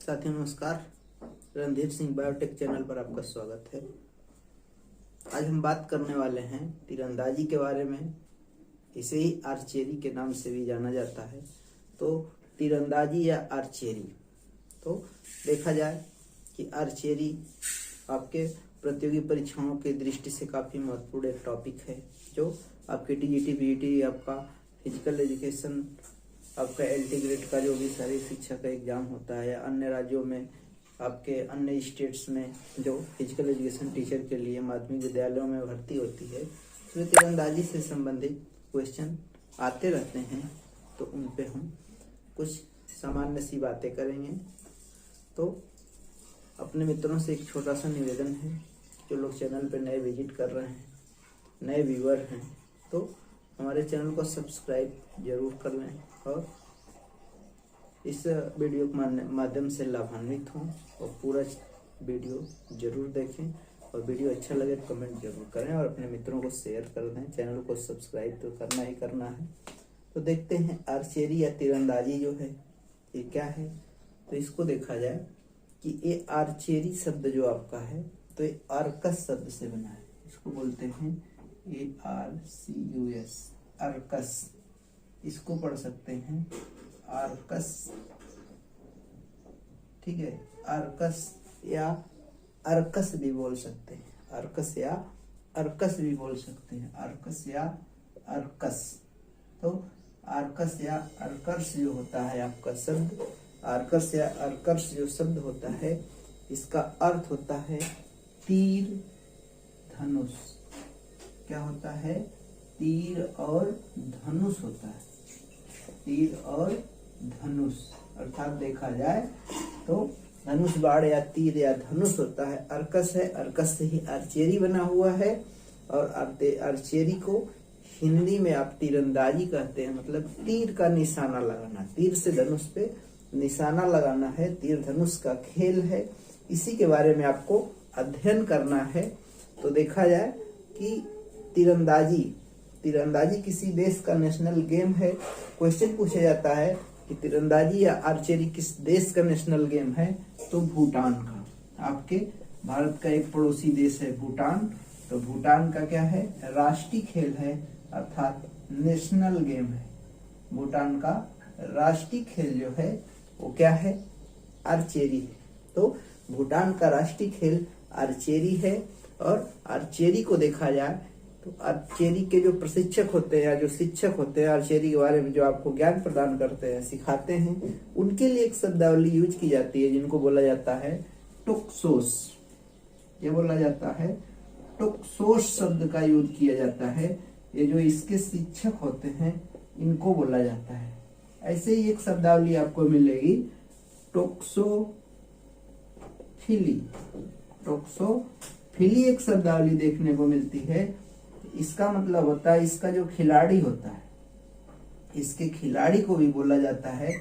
साथियों नमस्कार। Randhir Singh biotech channel पर आपका स्वागत है। आज हम बात करने वाले हैं तीरंदाजी के बारे में। इसे ही आर्चेरी के नाम से भी जाना जाता है। तो तीरंदाजी या आर्चेरी, तो देखा जाए कि आर्चेरी आपके प्रतियोगी परीक्षाओं की दृष्टि से काफ़ी महत्वपूर्ण एक टॉपिक है, जो आपके टीजीटी, बीईटी, आपका फिजिकल एजुकेशन, आपका एलटी ग्रेड का जो भी शारीरिक शिक्षा का एग्जाम होता है, या अन्य राज्यों में, आपके अन्य स्टेट्स में जो फिजिकल एजुकेशन टीचर के लिए माध्यमिक विद्यालयों में भर्ती होती है, उसमें तीरंदाजी से संबंधित क्वेश्चन आते रहते हैं। तो उन पे हम कुछ सामान्य सी बातें करेंगे। तो अपने मित्रों से एक छोटा सा निवेदन है, जो लोग चैनल पर नए विजिट कर रहे हैं, नए व्यूअर हैं, तो हमारे चैनल को सब्सक्राइब जरूर कर लें और इस वीडियो के माध्यम से लाभान्वित हों और पूरा वीडियो जरूर देखें। और वीडियो अच्छा लगे तो कमेंट जरूर करें और अपने मित्रों को शेयर कर दें। चैनल को सब्सक्राइब तो करना ही करना है। तो देखते हैं आर्चेरी या तीरंदाजी जो है ये क्या है। तो इसको देखा जाए कि ये आर्चेरी शब्द जो आपका है, तो ये आर्कस शब्द से बना है। इसको बोलते हैं ARCUS, आर्कस। इसको पढ़ सकते हैं आर्कस, ठीक है। आर्कस या अर्कस भी बोल सकते हैं, आर्कस या अर्कस भी बोल सकते हैं, आर्कस या अर्कस। तो आर्कस या अर्कस जो होता है आपका शब्द, आर्कस या अर्कस जो शब्द होता है, इसका अर्थ होता है तीर धनुष। क्या होता है? तीर और धनुष होता है, तीर और धनुष। अर्थात देखा जाए तो धनुष बाण या तीर या धनुष होता है। अर्कस है, अर्कस से ही आर्चेरी बना हुआ है। और आर्चेरी को हिंदी में आप तीरंदाजी कहते हैं, मतलब तीर का निशाना लगाना, तीर से धनुष पे निशाना लगाना है, तीर धनुष का खेल है। इसी के बारे में आपको अध्ययन करना है। तो देखा जाए कि तीरंदाजी किसी देश का नेशनल गेम है। क्वेश्चन पूछा जाता है कि तीरंदाजी या आर्चेरी किस देश का नेशनल गेम है, तो भूटान का। आपके भारत का एक पड़ोसी देश है भूटान, तो भूटान का क्या है? राष्ट्रीय खेल है, अर्थात नेशनल गेम है। भूटान का राष्ट्रीय खेल जो है वो क्या है? आर्चेरी है। तो भूटान का राष्ट्रीय खेल आर्चेरी है। और आर्चेरी को देखा जाए तो आर्चेरी के जो प्रशिक्षक होते हैं या जो शिक्षक होते हैं, आर्चेरी के बारे में जो आपको ज्ञान प्रदान करते हैं, सिखाते हैं, उनके लिए एक शब्दावली यूज की जाती है जिनको बोला जाता है टोक्सोस। ये बोला जाता है टोक्सोस शब्द का यूज किया जाता है। ये जो इसके शिक्षक होते हैं इनको बोला जाता है। ऐसे ही एक शब्दावली आपको मिलेगी टोक्सोफिली। टोक्सोफिली एक शब्दावली देखने को मिलती है। इसका मतलब होता है, इसका जो खिलाड़ी होता है, इसके खिलाड़ी को भी बोला जाता है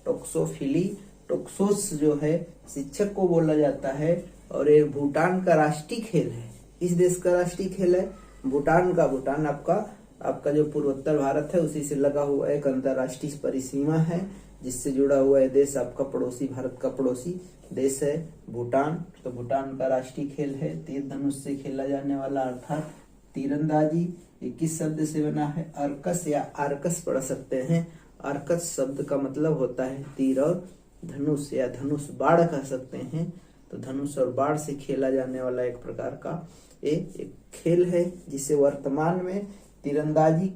टोक्सोफिली। टोक्सोस जो है शिक्षक को बोला जाता है। और ये भूटान का राष्ट्रीय खेल है। इस देश का राष्ट्रीय खेल है भूटान का। भूटान आपका जो पूर्वोत्तर भारत है उसी से लगा हुआ एक अंतरराष्ट्रीय परिसीमा है, जिससे जुड़ा हुआ है देश आपका पड़ोसी, भारत का पड़ोसी देश है भूटान। तो भूटान का राष्ट्रीय खेल है तीर धनुष से खेला जाने वाला, अर्थात तीरंदाजी। ये किस शब्द से बना है? अर्कस या आर्कस पढ़ सकते हैं। आर्कस शब्द का मतलब होता है तीर और धनुष, या धनुष बाण कह सकते हैं। तो धनुष और बाण से खेला जाने वाला एक प्रकार का एक खेल है, जिसे वर्तमान में तीरंदाजी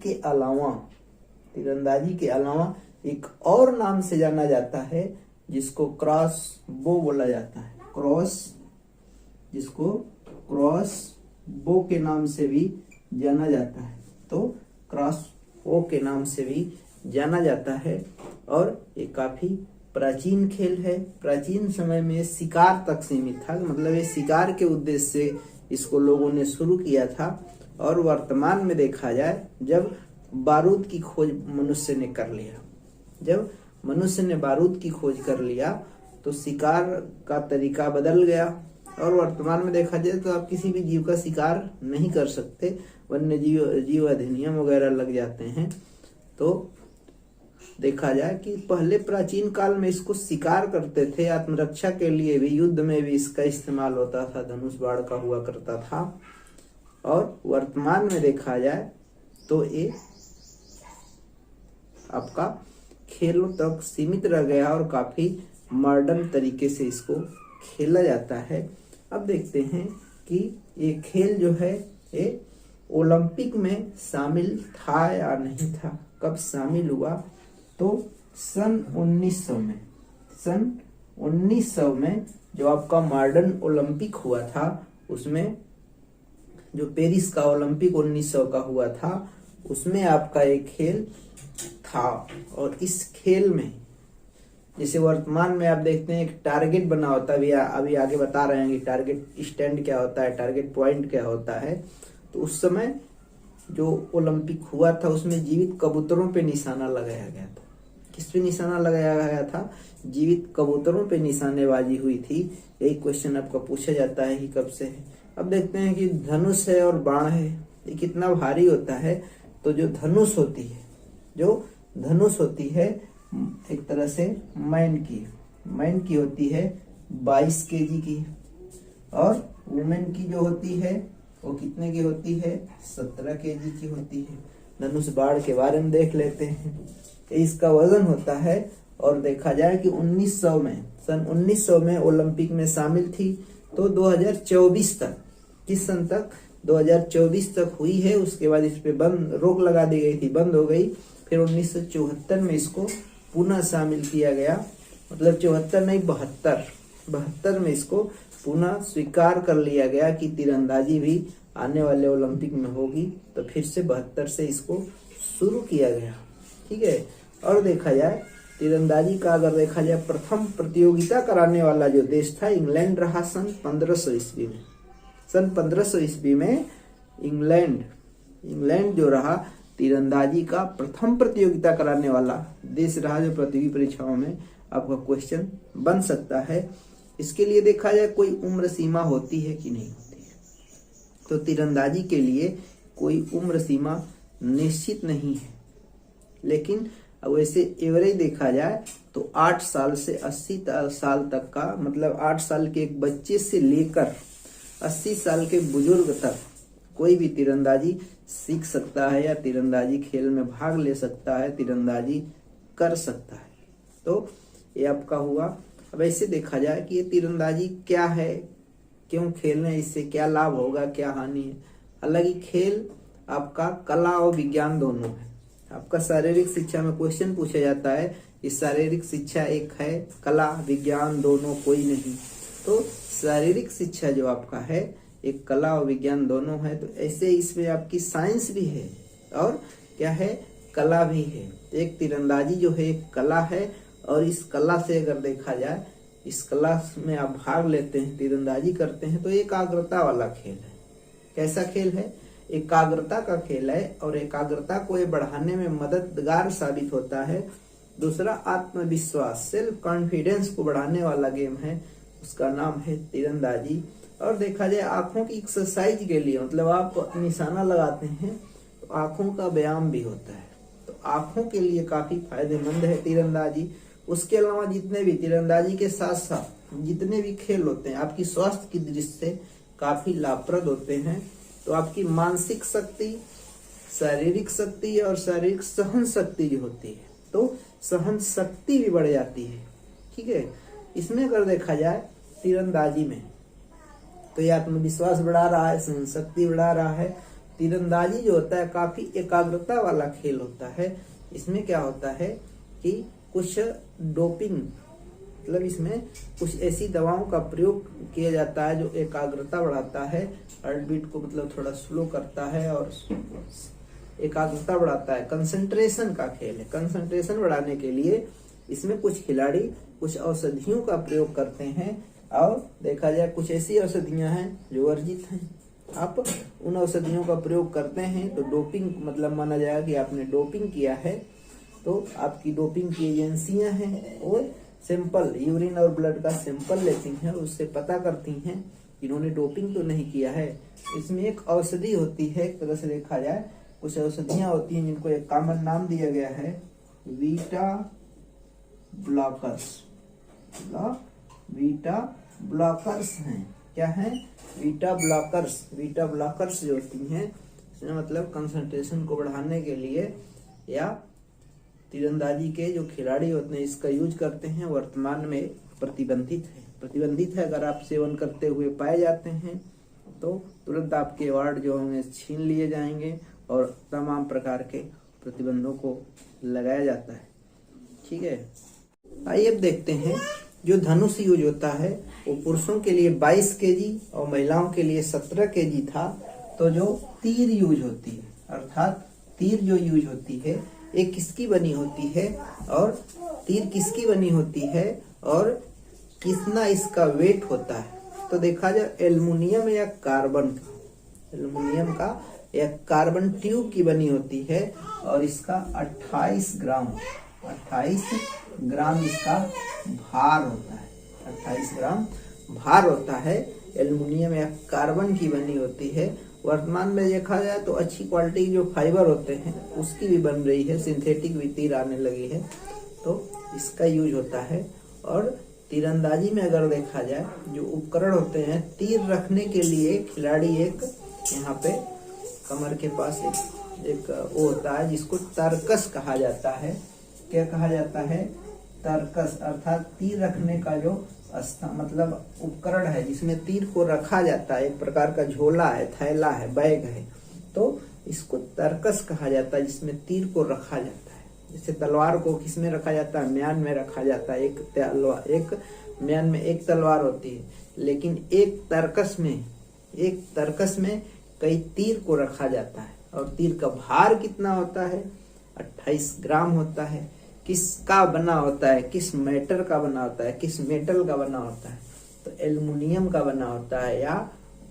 के अलावा एक और नाम से जाना जाता है, जिसको क्रॉस बो बोला जाता है। जिसको क्रॉस बो के नाम से भी जाना जाता है। तो क्रॉस बो के नाम से भी जाना जाता है। और ये काफी प्राचीन खेल है। प्राचीन समय में शिकार तक सीमित था, मतलब ये शिकार के उद्देश्य से इसको लोगों ने शुरू किया था। और वर्तमान में देखा जाए, जब बारूद की खोज मनुष्य ने कर लिया, जब मनुष्य ने बारूद की खोज कर लिया, तो शिकार का तरीका बदल गया। और वर्तमान में देखा जाए तो आप किसी भी जीव का शिकार नहीं कर सकते, वन्य जीव अधिनियम वगैरह लग जाते हैं। तो देखा जाए कि पहले प्राचीन काल में इसको शिकार करते थे, आत्मरक्षा के लिए भी, युद्ध में भी इसका इस्तेमाल होता था, धनुष बाण का हुआ करता था। और वर्तमान में देखा जाए तो ये आपका खेलों तक सीमित रह गया और काफी मॉडर्न तरीके से इसको खेला जाता है। अब देखते हैं कि ये खेल जो है ये ओलंपिक में शामिल था या नहीं था। कब शामिल हुआ? तो सन 1900 में जो आपका मॉडर्न ओलंपिक हुआ था, उसमें जो पेरिस का ओलंपिक 1900 का हुआ था, उसमें आपका एक खेल था। और इस खेल में जैसे वर्तमान में आप देखते हैं एक टारगेट बना होता है, अभी आगे बता रहे हैं कि टारगेट स्टैंड क्या होता है, टारगेट पॉइंट क्या होता है। तो उस समय जो ओलंपिक हुआ था उसमें जीवित कबूतरों पे निशाना लगाया गया था। किस पे निशाना लगाया गया था? जीवित कबूतरों पे निशानेबाजी हुई थी। यही क्वेश्चन आपका पूछा जाता है कि कब से है। अब देखते हैं कि धनुष है और बाण है, ये कितना भारी होता है। तो जो धनुष होती है एक तरह से मैन की होती है 22 kg की, और वुमेन की जो होती है वो कितने की होती है? 17 kg की होती है। धनुष बाण के बारे में देख लेते हैं। इसका वजन होता है। और देखा जाए कि सन 1900 में ओलंपिक में शामिल थी। तो 2024 तक, किस सन तक? 2024 तक हुई है। उसके बाद इस पे रोक लगा दी गई थी, बंद हो गई। फिर 1974 में इसको पुनः शामिल किया गया। मतलब 74 नहीं, 72 में इसको पुनः स्वीकार कर लिया गया कि तीरंदाजी भी आने वाले ओलंपिक में होगी। तो फिर से 72 से इसको शुरू किया गया। ठीक है। और देखा जाए तीरंदाजी का, अगर देखा जाए प्रथम प्रतियोगिता कराने वाला जो देश था इंग्लैंड रहा सन 1500 ईस्वी में। सन 1500 ईस्वी में इंग्लैंड जो रहा तीरंदाजी का प्रथम प्रतियोगिता कराने वाला देश रहा, जो प्रतियोगी परीक्षाओं में आपका क्वेश्चन बन सकता है। इसके लिए देखा जाए कोई उम्र सीमा होती है कि नहीं होती है? तो तीरंदाजी के लिए कोई उम्र सीमा निश्चित नहीं है, लेकिन वैसे एवरेज देखा जाए तो 8 साल से 80 साल तक का, मतलब 8 साल के एक बच्चे से लेकर 80 साल के बुजुर्ग तक कोई भी तीरंदाजी सीख सकता है या तीरंदाजी खेल में भाग ले सकता है, तीरंदाजी कर सकता है। तो ये आपका हुआ। अब ऐसे देखा जाए कि ये तीरंदाजी क्या है, क्यों खेलने, इससे क्या लाभ होगा, क्या हानि है। हालांकि खेल आपका कला और विज्ञान दोनों है। आपका शारीरिक शिक्षा में क्वेश्चन पूछा जाता है, इस शारीरिक शिक्षा एक है, कला विज्ञान दोनों कोई नहीं। तो शारीरिक शिक्षा जो आपका है एक कला और विज्ञान दोनों है। तो ऐसे इसमें आपकी साइंस भी है और क्या है, कला भी है। एक तीरंदाजी जो है एक कला है, और इस कला से अगर देखा जाए, इस कला में आप भाग लेते हैं, तीरंदाजी करते हैं, तो एकाग्रता वाला खेल है। कैसा खेल है? एकाग्रता का खेल है, और एकाग्रता को ये बढ़ाने में मददगार साबित होता है। दूसरा आत्मविश्वास, सेल्फ कॉन्फिडेंस को बढ़ाने वाला गेम है, उसका नाम है तीरंदाजी। और देखा जाए आंखों की एक्सरसाइज के लिए, मतलब आप निशाना लगाते हैं तो आंखों का व्यायाम भी होता है, तो आंखों के लिए काफी फायदेमंद है तीरंदाजी। उसके अलावा जितने भी तीरंदाजी के साथ साथ जितने भी खेल होते हैं आपकी स्वास्थ्य की दृष्टि से काफी लाभप्रद होते हैं। तो आपकी मानसिक शक्ति, शारीरिक शक्ति और शारीरिक सहन शक्ति जो होती है, तो सहन शक्ति भी बढ़ जाती है। ठीक है। इसमें अगर देखा जाए तीरंदाजी में, तो ये आत्मविश्वास बढ़ा रहा है, सहन शक्ति बढ़ा रहा है। तीरंदाजी जो होता है काफी एकाग्रता वाला खेल होता है। इसमें क्या होता है कि कुछ डोपिंग, मतलब इसमें कुछ ऐसी दवाओं का प्रयोग किया जाता है जो एकाग्रता बढ़ाता है, हार्ट बीट को मतलब थोड़ा स्लो करता है और एकाग्रता बढ़ाता है। कंसंट्रेशन का खेल है। कंसंट्रेशन बढ़ाने के लिए इसमें कुछ खिलाड़ी कुछ औषधियों का प्रयोग करते हैं, और देखा जाए कुछ ऐसी औषधियां हैं जो वर्जित हैं। आप उन औषधियों का प्रयोग करते हैं तो डोपिंग, मतलब माना जाएगा कि आपने डोपिंग किया है। तो आपकी डोपिंग की एजेंसियां हैं, वो सैंपल, यूरिन और ब्लड का सैंपल लेती हैं, उससे पता करती हैं इन्होंने डोपिंग तो नहीं किया है। इसमें एक औषधि होती है, एक तरह से देखा जाए कुछ औषधियां होती हैं जिनको एक कॉमन नाम दिया गया है, बीटा ब्लॉकर्स, बीटा ब्लॉकर्स हैं। क्या है? Beta blockers. बीटा ब्लॉकर्स जो होती हैं इसमें मतलब कंसंट्रेशन को बढ़ाने के लिए या तीरंदाजी के जो खिलाड़ी होते हैं इसका यूज करते हैं, वर्तमान में प्रतिबंधित है। प्रतिबंधित है। अगर आप सेवन करते हुए पाए जाते हैं तो तुरंत आपके अवार्ड जो होंगे छीन लिए जाएंगे और तमाम प्रकार के प्रतिबंधों को लगाया जाता है। ठीक है, आइए अब देखते हैं जो धनुष यूज होता है वो पुरुषों के लिए 22 kg और महिलाओं के लिए 17 kg था। तो जो तीर यूज होती है, अर्थात तीर जो यूज होती है ये किसकी बनी होती है और तीर किसकी बनी होती है और कितना इसका वेट होता है? तो देखा जाए एल्युमिनियम या कार्बन का, एल्युमिनियम का या कार्बन ट्यूब की बनी होती है और इसका 28 ग्राम इसका भार होता है। 28 ग्राम भार होता है। एल्युमिनियम या कार्बन की बनी होती है। वर्तमान में देखा जाए तो अच्छी क्वालिटी के जो फाइबर होते हैं उसकी भी बन रही है, सिंथेटिक भी तीर आने लगी है, तो इसका यूज होता है। और तीरंदाजी में अगर देखा जाए जो उपकरण होते हैं, तीर रखने के लिए खिलाड़ी एक यहाँ पे कमर के पास एक वो होता है जिसको तरकस कहा जाता है। क्या कहा जाता है? तरकस, अर्थात तीर रखने का जो मतलब उपकरण है जिसमें तीर को रखा जाता है। एक प्रकार का झोला है, थैला है, बैग है, तो इसको तरकस कहा जाता है जिसमें तीर को रखा जाता है। जैसे तलवार को किसमें रखा जाता है? म्यान में रखा जाता है। एक म्यान में एक तलवार होती है, लेकिन एक तरकस में कई तीर को रखा जाता है। और तीर का भार कितना होता है? 28 ग्राम होता है। किसका बना होता है? किस मेटल का बना होता है? किस मेटल का बना होता है? तो एल्युमिनियम का बना होता है या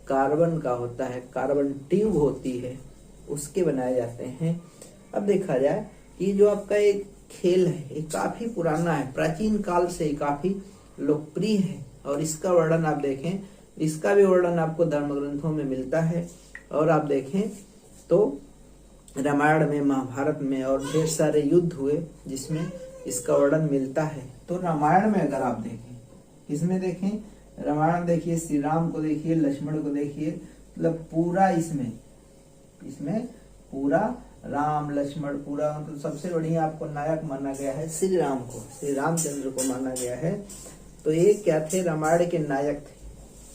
कार्बन का होता है। कार्बन ट्यूब होती है, उसके बनाए जाते हैं। अब देखा जाए कि जो आपका एक खेल है ये काफी पुराना है, प्राचीन काल से काफी लोकप्रिय है। और इसका वर्णन आप देखें, इसका भी वर्णन आपको धर्म ग्रंथों में मिलता है। और आप देखें तो रामायण में, महाभारत में और ढेर सारे युद्ध हुए जिसमें इसका वर्णन मिलता है। तो रामायण में अगर आप देखें, इसमें देखें, रामायण देखिए, श्री राम को देखिए, लक्ष्मण को देखिए, मतलब पूरा इसमें पूरा राम लक्ष्मण पूरा मतलब सबसे बढ़िया आपको नायक माना गया है श्री राम को, श्री रामचंद्र को माना गया है। तो ये क्या थे? रामायण के नायक थे।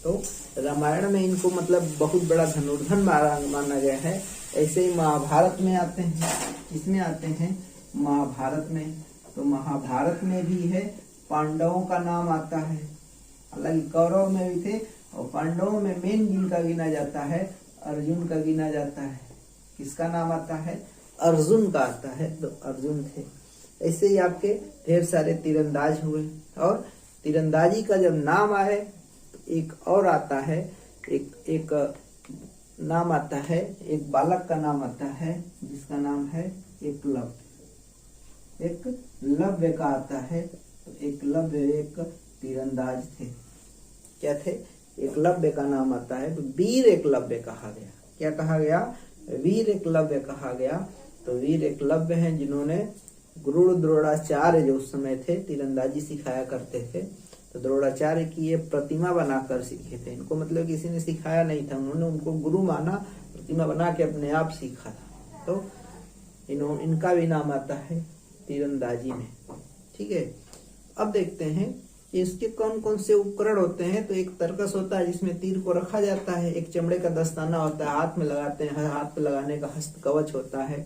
तो रामायण में इनको मतलब बहुत बड़ा धनुर्धन माना गया है। ऐसे ही महाभारत में आते हैं, इसमें आते हैं महाभारत में। तो महाभारत में भी है, पांडवों का नाम आता है। हालांकि कौरव में भी थे और पांडवों में मेन जिनका गिना जाता है अर्जुन का गिना जाता है। किसका नाम आता है? अर्जुन का आता है। तो अर्जुन थे। ऐसे ही आपके ढेर सारे तीरंदाज हुए। और तीरंदाजी का जब नाम आए तो एक और आता है, एक नाम आता है, एक बालक का नाम आता है जिसका नाम है एकलव्य। एकलव्य का आता है। तो एकलव्य एक तीरंदाज थे। क्या थे? एकलव्य का नाम आता है। तो वीर एकलव्य कहा गया। क्या कहा गया? वीर एकलव्य कहा गया। तो वीर एकलव्य हैं जिन्होंने गुरु द्रोणाचार्य जो उस समय थे तीरंदाजी सिखाया करते थे। तो द्रोणाचार्य की ये प्रतिमा बनाकर सीखे थे। इनको मतलब किसी ने सिखाया नहीं था, उन्होंने उनको गुरु माना, प्रतिमा बना के अपने आप सीखा था। तो इनका भी नाम आता है तीरंदाजी में। ठीक है, अब देखते हैं इसके कौन कौन से उपकरण होते हैं। तो एक तरकस होता है जिसमें तीर को रखा जाता है। एक चमड़े का दस्ताना होता है, हाथ में लगाते हैं, हाथ पे लगाने का हस्त कवच होता है।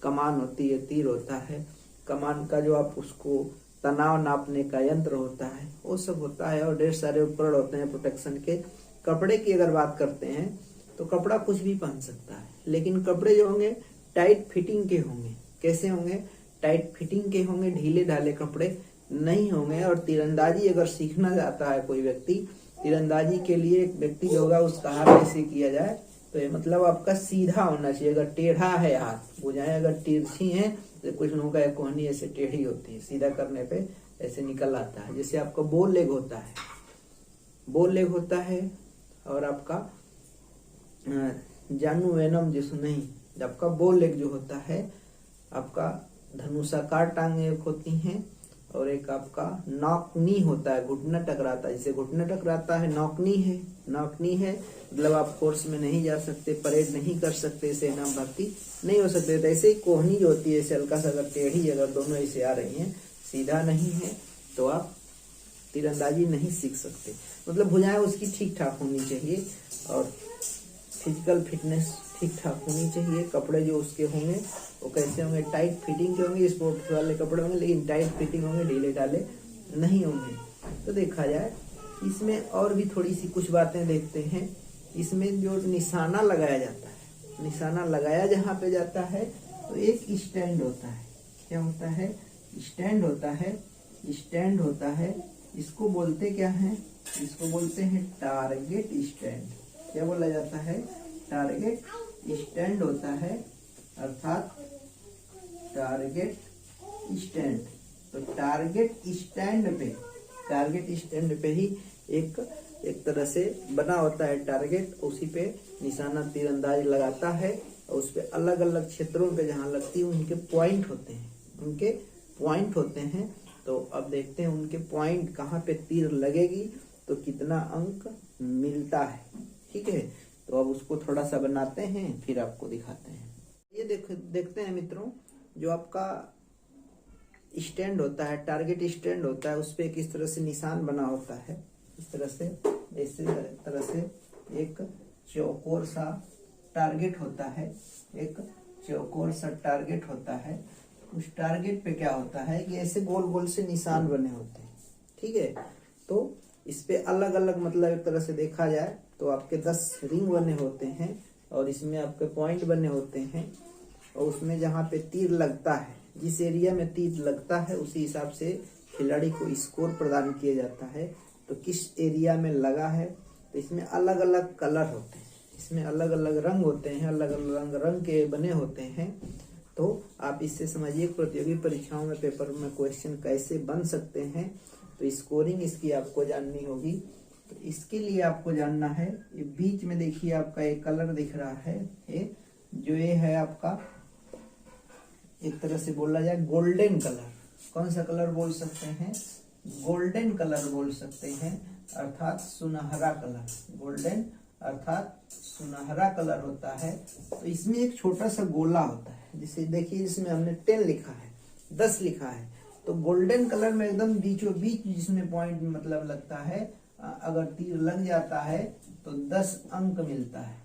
कमान होती है, तीर होता है। कमान का जो आप उसको तनाव नापने का यंत्र होता है, वो सब होता है। और ढेर सारे उपकरण होते हैं प्रोटेक्शन के। कपड़े की अगर बात करते हैं तो कपड़ा कुछ भी पहन सकता है, लेकिन कपड़े जो होंगे टाइट फिटिंग के होंगे। कैसे होंगे? टाइट फिटिंग के होंगे, ढीले ढाले कपड़े नहीं होंगे। और तीरंदाजी अगर सीखना चाहता है कोई व्यक्ति, तीरंदाजी के लिए एक व्यक्ति जो होगा उसका हाथ ऐसे किया जाए तो ये मतलब आपका सीधा होना चाहिए। अगर टेढ़ा है हाथ, भुजाएं अगर तिरछी हैं तो कुछ लोगों का कोहनी ऐसे टेढ़ी होती है, सीधा करने पे ऐसे निकल आता है। जैसे आपका बो लेग होता है, बो लेग होता है। और आपका जानू वेनम जिस नहीं, आपका बो लेग जो होता है आपका धनुषाकार टांगे एक होती हैं और एक आपका नौकनी होता है, घुटना टकराता है। जैसे घुटना टकराता है नौकनी है, नौकनी है मतलब आप फोर्स में नहीं जा सकते, परेड नहीं कर सकते, सेना भर्ती नहीं हो सकते। तो ऐसे ही कोहनी जो होती है, ऐसे हल्का सा अगर टेढ़ी, अगर दोनों ऐसे आ रही हैं, सीधा नहीं है, तो आप तीरंदाजी नहीं सीख सकते। मतलब भुजाएं उसकी ठीक ठाक होनी चाहिए और फिजिकल फिटनेस ठीक ठाक होनी चाहिए। कपड़े जो उसके होंगे वो कैसे होंगे, टाइट फिटिंग के होंगे, स्पोर्ट्स वाले कपड़े होंगे, लेकिन टाइट फिटिंग होंगे, ढीले ढाले नहीं होंगे। तो देखा जाए इसमें और भी थोड़ी सी कुछ बातें देखते हैं। इसमें जो निशाना लगाया जाता है, निशाना लगाया जहाँ पे जाता है तो एक स्टैंड होता है। क्या होता है? स्टैंड होता है, स्टैंड होता है। इसको बोलते क्या है? इसको बोलते हैं टारगेट स्टैंड। क्या बोला जाता है? टारगेट स्टैंड होता है, अर्थात टारगेट स्टैंड। तो टारगेट स्टैंड पे ही एक तरह से बना होता है टारगेट, उसी पे निशाना तीरंदाज लगाता है और उस पे अलग अलग क्षेत्रों पे जहाँ लगती है उनके पॉइंट होते हैं, उनके पॉइंट होते हैं। तो अब देखते हैं उनके पॉइंट कहाँ पे तीर लगेगी तो कितना अंक मिलता है। ठीक है, तो अब उसको थोड़ा सा बनाते हैं, फिर आपको दिखाते हैं। ये देखते हैं मित्रों, जो आपका स्टैंड होता है, टारगेट स्टैंड होता है, उस पे किस तरह से निशान बना होता है। इस तरह से, इस तरह से एक चौकोर सा टारगेट होता है, एक चौकोर सा टारगेट होता है। उस टारगेट पे क्या होता है कि ऐसे गोल गोल से निशान बने होते हैं। ठीक है, तो इस पे अलग अलग, मतलब एक तरह से देखा जाए तो आपके 10 रिंग बने होते हैं और इसमें आपके पॉइंट बने होते हैं और उसमें जहाँ पे तीर लगता है, जिस एरिया में तीर लगता है उसी हिसाब से खिलाड़ी को स्कोर प्रदान किया जाता है। तो किस एरिया में लगा है, तो इसमें अलग अलग कलर होते हैं, इसमें अलग अलग रंग होते हैं, अलग अलग रंग के बने होते हैं। तो आप इससे समझिए प्रतियोगी परीक्षाओं में पेपर में क्वेश्चन कैसे बन सकते हैं। तो स्कोरिंग इसकी आपको जाननी होगी। तो इसके लिए आपको जानना है, ये बीच में देखिए आपका एक कलर दिख रहा है, ये है आपका, एक तरह से बोला जाए गोल्डन कलर। कौन सा कलर बोल सकते हैं? गोल्डन कलर बोल सकते हैं, अर्थात सुनहरा कलर। गोल्डन अर्थात सुनहरा कलर होता है। तो इसमें एक छोटा सा गोला होता है, जिसे देखिए इसमें हमने 10 लिखा है, 10 लिखा है। तो गोल्डन कलर में एकदम बीचों बीच जिसमें पॉइंट मतलब लगता है, अगर तीर लग जाता है तो 10 अंक मिलता है।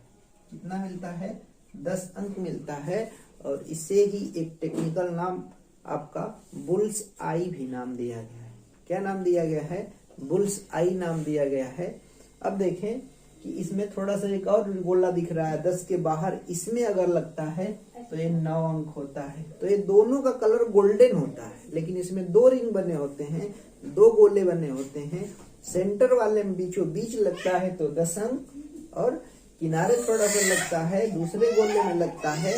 कितना मिलता है? 10 अंक मिलता है। और इसे ही एक टेक्निकल नाम आपका बुल्स आई भी नाम दिया गया है। क्या नाम दिया गया है? बुल्स आई नाम दिया गया है। अब देखें कि इसमें थोड़ा सा एक और गोला दिख रहा है 10 के बाहर, इसमें अगर लगता है तो ये 9 अंक होता है। तो ये दोनों का कलर गोल्डन होता है, लेकिन इसमें 2 रिंग बने होते हैं, 2 गोले बने होते हैं। सेंटर वाले में बीचों बीच लगता है तो 10 अंक, और किनारे थोड़ा सा लगता है, दूसरे गोले में लगता है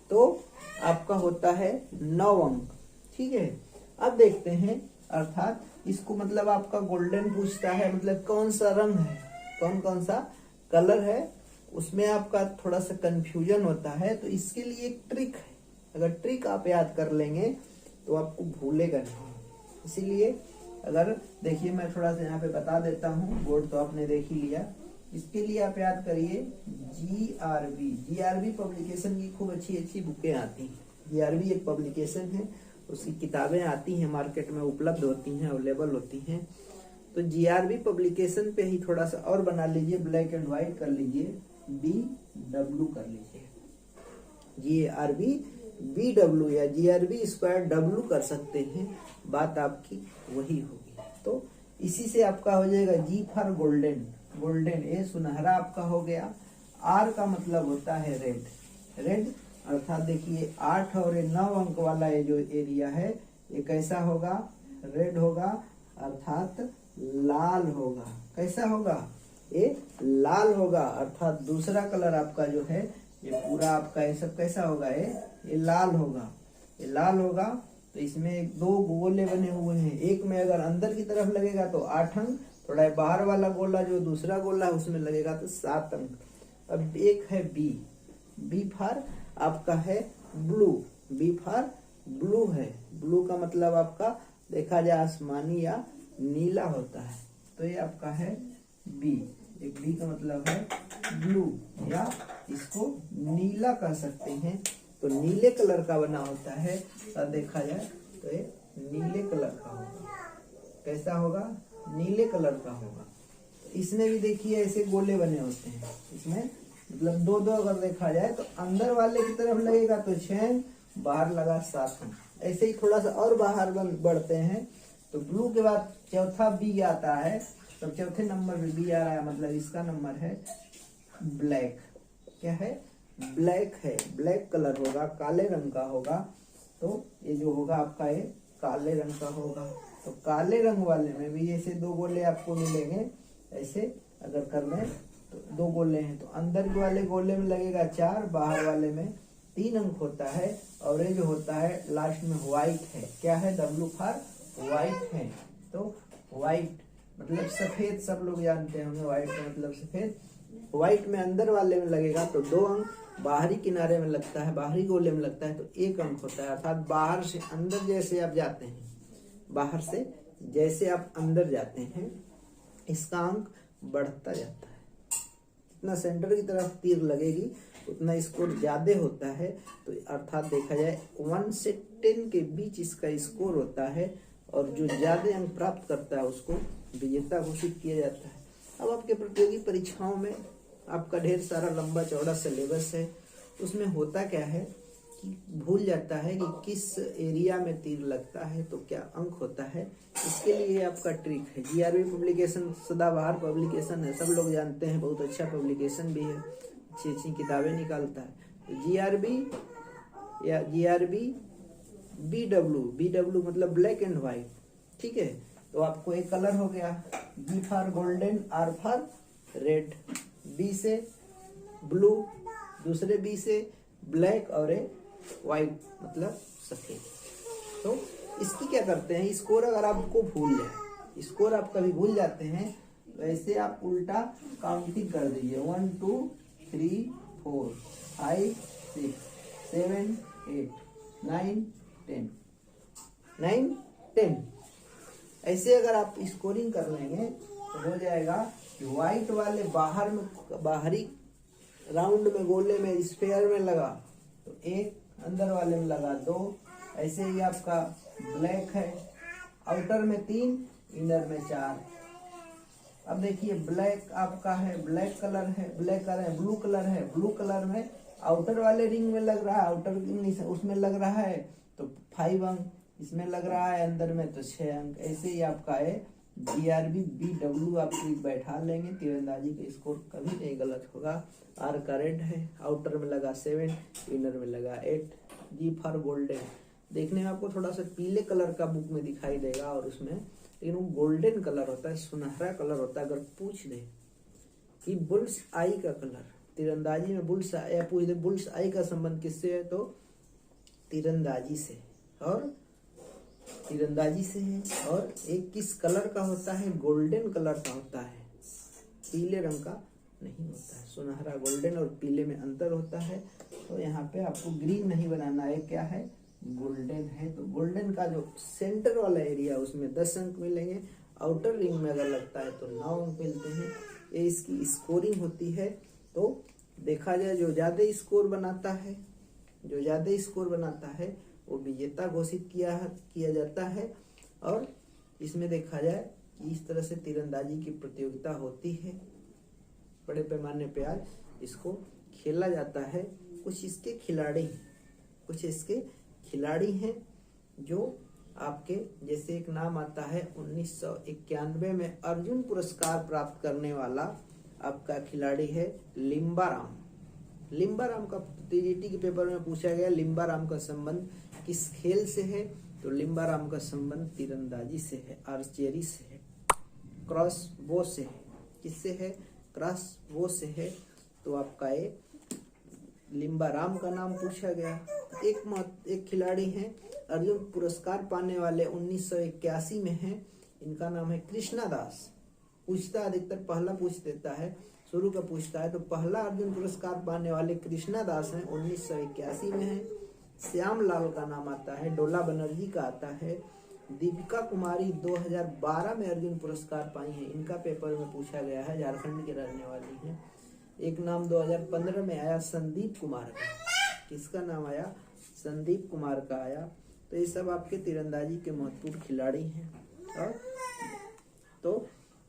तो आपका होता है 9 अंक। ठीक है, अब देखते हैं, अर्थात इसको मतलब आपका गोल्डन पूछता है, मतलब कौन सा रंग है, कौन कौन सा कलर है, उसमें आपका थोड़ा सा कंफ्यूजन होता है। तो इसके लिए एक ट्रिक है, अगर ट्रिक आप याद कर लेंगे तो आपको भूलेगा नहीं। इसीलिए अगर देखिए मैं थोड़ा सा यहाँ पे बता देता हूँ, बोर्ड तो आपने देख ही लिया। इसके लिए आप याद करिए GRB पब्लिकेशन की खूब अच्छी अच्छी बुकें आती हैं। GRB एक पब्लिकेशन है, उसकी किताबें आती हैं, मार्केट में उपलब्ध होती हैं, अवेलेबल होती हैं। तो GRB पब्लिकेशन पे ही थोड़ा सा और बना लीजिए, ब्लैक एंड व्हाइट कर लीजिए, BW कर लीजिए। GRB BW या GRB स्क्वायर W कर सकते हैं, बात आपकी वही होगी। तो इसी से आपका हो जाएगा G फॉर गोल्डन, गोल्डन ए सुनहरा आपका हो गया। R का मतलब होता है रेड, रेड अर्थात देखिए 8 और 9 अंक वाला ये जो एरिया है ये कैसा होगा? रेड होगा, अर्थात लाल होगा। कैसा होगा? ये लाल होगा, अर्थात दूसरा कलर आपका जो है ये पूरा आपका ये सब कैसा होगा? ये लाल होगा, ये लाल होगा। तो इसमें 2 गोले बने हुए हैं, एक में अगर अंदर की तरफ लगेगा तो 8 अंक, थोड़ा बाहर वाला गोला जो दूसरा गोला है उसमें लगेगा तो 7 अंक। अब एक है बी फॉर आपका है ब्लू, बी फॉर ब्लू है। ब्लू का मतलब आपका देखा जाए आसमानी या नीला होता है, तो ये आपका है बी। एक बी का मतलब है ब्लू या इसको नीला कह सकते हैं। तो नीले कलर का बना होता है, और देखा जाए तो ये नीले कलर का होगा। कैसा होगा? नीले कलर का होगा। इसमें भी देखिए ऐसे गोले बने होते हैं, इसमें मतलब दो दो अगर देखा जाए तो अंदर वाले की तरफ लगेगा तो 6 अंक, बाहर लगा 7 अंक। ऐसे ही थोड़ा सा और बाहर बढ़ते हैं तो ब्लू के बाद चौथा बी आता है, तो चौथे नंबर पे बी आ रहा है, मतलब इसका नंबर है ब्लैक। क्या है? ब्लैक है। ब्लैक कलर होगा, काले रंग का होगा। तो ये जो होगा आपका ये काले रंग का होगा। तो काले रंग वाले में भी ऐसे दो गोले आपको मिलेंगे। ऐसे अगर कर लें तो दो गोले हैं, तो अंदर वाले गोले में लगेगा 4, बाहर वाले में 3 अंक होता है। और ये जो होता है लास्ट में व्हाइट है। क्या है? W फॉर व्हाइट है। तो व्हाइट मतलब सफेद, सब लोग जानते होंगे व्हाइट का मतलब सफेद। व्हाइट में अंदर वाले में लगेगा तो 2 अंक, बाहरी किनारे में लगता है, बाहरी गोले में लगता है तो 1 अंक होता है। अर्थात बाहर से अंदर जैसे आप जाते हैं, बाहर से जैसे आप अंदर जाते हैं, इसका अंक बढ़ता जाता है। जितना सेंटर की तरफ तीर लगेगी उतना स्कोर ज्यादा होता है। तो अर्थात देखा जाए 1 से 10 के बीच इसका स्कोर होता है, और जो ज्यादा अंक प्राप्त करता है उसको विजेता घोषित किया जाता है। अब आपके प्रतियोगी परीक्षाओं में आपका ढेर सारा लंबा चौड़ा सिलेबस है। उसमें होता क्या है कि भूल जाता है कि किस एरिया में तीर लगता है तो क्या अंक होता है। इसके लिए आपका ट्रिक है। जीआरबी पब्लिकेशन सदाबहार पब्लिकेशन है, सब लोग जानते हैं, बहुत अच्छा पब्लिकेशन भी है, अच्छी अच्छी किताबें निकालता है। तो जीआरबी या जीआरबी बीडब्ल्यू मतलब ब्लैक एंड व्हाइट। ठीक है, तो आपको एक कलर हो गया, B for golden, R for red, B से ब्लू, दूसरे बी से ब्लैक, और ए व्हाइट मतलब सफेद। तो इसकी क्या करते हैं, स्कोर अगर आपको भूल जाए, स्कोर आप कभी भूल जाते हैं तो ऐसे आप उल्टा काउंटिंग कर दीजिए, 1 2 3 4 5 6 7 8 9 10 9 10। ऐसे अगर आप स्कोरिंग कर लेंगे तो हो जाएगा कि व्हाइट वाले बाहर में, बाहरी राउंड में, गोले में, स्फेयर में लगा तो 1, अंदर वाले में लगा 2। ऐसे ही आपका ब्लैक है, आउटर में 3, इनर में 4। अब देखिए ब्लैक आपका है, ब्लैक कलर है, ब्लैक कलर है, ब्लू कलर है, ब्लू कलर में आउटर वाले रिंग में लग रहा है, आउटर उसमें लग रहा है तो 5 अंक, इसमें लग रहा है अंदर में तो 6 अंक। ऐसे ही आपका है जीआरबी बीडब्ल्यू आप बैठा लेंगे, तीरंदाजी का स्कोर कभी नहीं गलत होगा। आर का रेड है, आउटर में लगा 7, इनर में लगा 8। जी फॉर गोल्डन, देखने में आपको थोड़ा सा पीले कलर का बुक में दिखाई देगा और उसमें, लेकिन वो गोल्डन कलर होता है, सुनहरा कलर होता है। अगर पूछ दे कि बुल्स आई का कलर, तीरंदाजी में बुल्स आई, या पूछ दे बुल्स आई का संबंध किससे है तो तीरंदाजी से, और तीरंदाजी से है। और एक किस कलर का होता है, गोल्डन कलर का होता है, पीले रंग का नहीं होता है। सुनहरा गोल्डन और पीले में अंतर होता है। तो यहाँ पे आपको ग्रीन नहीं बनाना है, क्या है, गोल्डन है। तो गोल्डन का जो सेंटर वाला एरिया उसमें 10 अंक मिलेंगे, आउटर रिंग में अगर लगता है तो 9 अंक मिलते हैं। ये इसकी स्कोरिंग होती है। तो देखा जाए जो ज्यादा स्कोर बनाता है, जो ज्यादा स्कोर बनाता है वो विजेता घोषित किया जाता है। और इसमें देखा जाए कि इस तरह से तीरंदाजी की प्रतियोगिता होती है, बड़े पैमाने पे आज इसको खेला जाता है। कुछ इसके खिलाड़ी हैं जो आपके, जैसे एक नाम आता है 1991 में अर्जुन पुरस्कार प्राप्त करने वाला आपका खिलाड़ी है लिम्बाराम। लिम्बाराम का टीजीटी के पेपर में पूछा गया, लिम्बाराम का संबंध किस खेल से है तो लिम्बाराम का संबंध तीरंदाजी से है, आर्चरी से है, क्रॉस बो से है। किससे है? क्रॉस बो से है। तो आपका ये लिम्बाराम का नाम पूछा गया। एक खिलाड़ी हैं अर्जुन पुरस्कार पाने वाले 1981 में हैं, इनका नाम है कृष्णा दास। पूछता अधिकतर पहला पूछ देता है, शुरू का पूछता है। तो पहला अर्जुन पुरस्कार पाने वाले कृष्णा दास हैं, 1981 में हैं। श्याम लाल का नाम आता है, डोला बनर्जी का आता है। दीपिका कुमारी 2012 में अर्जुन पुरस्कार पाई हैं, इनका पेपर में पूछा गया है, झारखंड के रहने वाली हैं। एक नाम 2015 में आया संदीप कुमार का, किसका नाम आया? संदीप कुमार का आया। तो ये सब आपके तीरंदाजी के महत्वपूर्ण खिलाड़ी हैं। और तो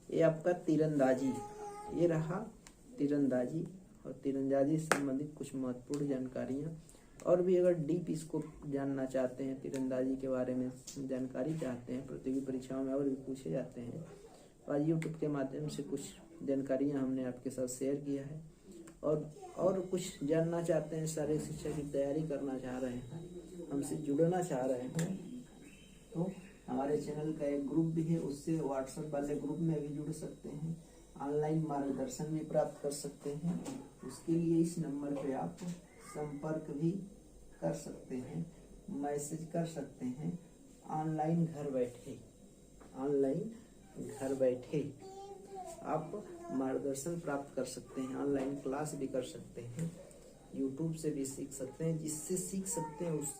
ये आपका तीरंदाजी, ये रहा तीरंदाजी और तीरंदाजी से संबंधित कुछ महत्वपूर्ण जानकारियाँ। और भी अगर डीप इसको जानना चाहते हैं, तीरंदाजी के बारे में जानकारी चाहते हैं, प्रतियोगी परीक्षाओं में और भी पूछे जाते हैं, तो आज यूट्यूब के माध्यम से कुछ जानकारियाँ हमने आपके साथ शेयर किया है। और कुछ जानना चाहते हैं, सारे शिक्षा की तैयारी करना चाह रहे हैं, हमसे जुड़ना चाह रहे हैं, तो हमारे चैनल का एक ग्रुप भी है, उससे व्हाट्सएप वाले ग्रुप में भी जुड़ सकते हैं, ऑनलाइन मार्गदर्शन भी प्राप्त कर सकते हैं। उसके लिए इस नंबर पे आप संपर्क भी कर सकते हैं, मैसेज कर सकते हैं। ऑनलाइन घर बैठे आप मार्गदर्शन प्राप्त कर सकते हैं, ऑनलाइन क्लास भी कर सकते हैं, यूट्यूब से भी सीख सकते हैं। जिससे सीख सकते हैं उस